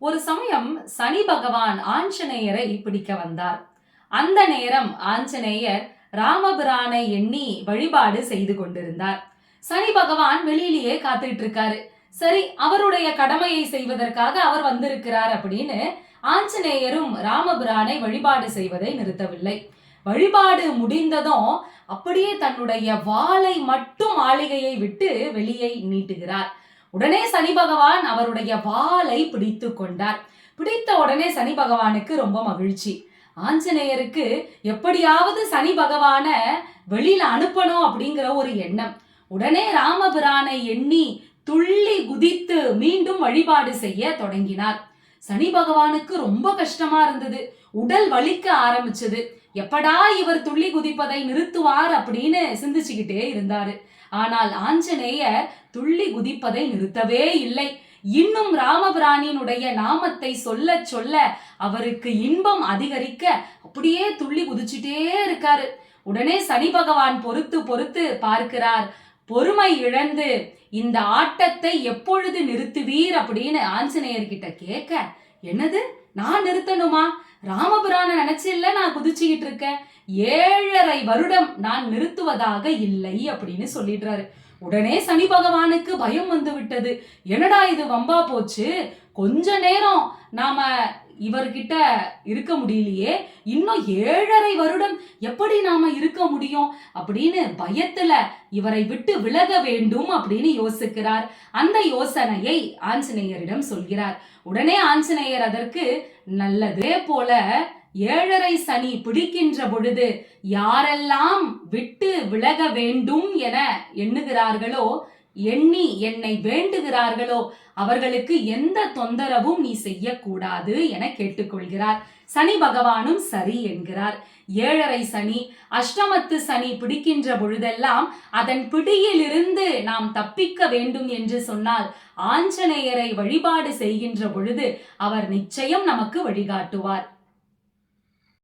ஒரு சமயம் சனி பகவான் ஆஞ்சநேயரை பிடிக்க வந்தார். அந்த நேரம் ஆஞ்சநேயர் ராமபிரானை எண்ணி வழிபாடு செய்து கொண்டிருந்தார். சனி பகவான் வெளியிலேயே காத்துட்டு இருக்காரு. சரி, அவருடைய கடமையை செய்வதற்காக அவர் வந்திருக்கிறார் அப்படின்னு ஆஞ்சநேயரும் ராமபிரானை வழிபாடு செய்வதை நிறுத்தவில்லை. வழிபாடு முடிந்ததும் அப்படியே தன்னுடைய வாளை மட்டும் மாளிகையை விட்டு வெளியே நீட்டுகிறார். உடனே சனி பகவான் அவருடைய வாளை பிடித்து கொண்டார். பிடித்த உடனே சனி பகவானுக்கு ரொம்ப மகிழ்ச்சி. ஆஞ்சநேயருக்கு எப்படியாவது சனி பகவான வெளியில அனுப்பணும் அப்படிங்கிற ஒரு எண்ணம். உடனே ராமபிரானை எண்ணி துள்ளி குதித்து மீண்டும் வழிபாடு செய்ய தொடங்கினார். சனி பகவானுக்கு ரொம்ப கஷ்டமா இருந்தது. உடல் வலிக்க ஆரம்பிச்சது. எப்படா இவர் துள்ளி குதிப்பதை நிறுத்துவார் அப்படின்னு சிந்திச்சுக்கிட்டே இருந்தாரு. ஆனால் ஆஞ்சநேயர் துள்ளி குதிப்பதை நிறுத்தவே இல்லை. இன்னும் ராமபிரானினுடைய நாமத்தை சொல்ல சொல்ல அவருக்கு இன்பம் அதிகரிக்க அப்படியே துள்ளி குதிச்சுட்டே இருக்காரு. உடனே சனி பகவான் பொறுத்து பொறுத்து பார்க்கிறார். பொறுமை இழந்து இந்த ஆட்டத்தை எப்பொழுது நிறுத்துவீர் அப்படின்னு ஆஞ்சநேயர்கிட்ட கேட்க, என்னது, நான் நிறுத்தணுமா? ராமபிரான நினைச்சு இல்ல நான் குதிச்சுக்கிட்டு இருக்கேன். 7.5 வருடம் நான் நிறுத்துவதாக இல்லை அப்படின்னு சொல்லிடுறாரு. உடனே சனி பகவானுக்கு பயம் வந்து விட்டது. என்னடா இது, வம்பா போச்சு. கொஞ்ச நேரம் நாம இவர்கிட்ட இருக்க முடியலையே, இன்னும் 7.5 வருடம் எப்படி நாம இருக்க முடியும் அப்படின்னு பயத்துல இவரை விட்டு விலக வேண்டும் அப்படின்னு யோசிக்கிறார். அந்த யோசனையை ஆஞ்சநேயரிடம் சொல்கிறார். உடனே ஆஞ்சநேயர் அதற்கு நல்லதே போல 7.5 சனி பிடிக்கின்ற பொழுது யாரெல்லாம் விட்டு விலக வேண்டும் என எண்ணுகிறார்களோ, எண்ணி என்னை வேண்டுகிறார்களோ அவர்களுக்கு எந்த தொந்தரவும் நீ செய்யக்கூடாது என கேட்டுக்கொள்கிறார். சனி பகவானும் சரி என்கிறார். 7.5 சனி, அஷ்டமத்து சனி பிடிக்கின்ற பொழுதெல்லாம் அதன் பிடியிலிருந்து நாம் தப்பிக்க வேண்டும் என்று சொன்னால் ஆஞ்சநேயரை வழிபாடு செய்கின்ற பொழுது அவர் நிச்சயம் நமக்கு வழிகாட்டுவார்.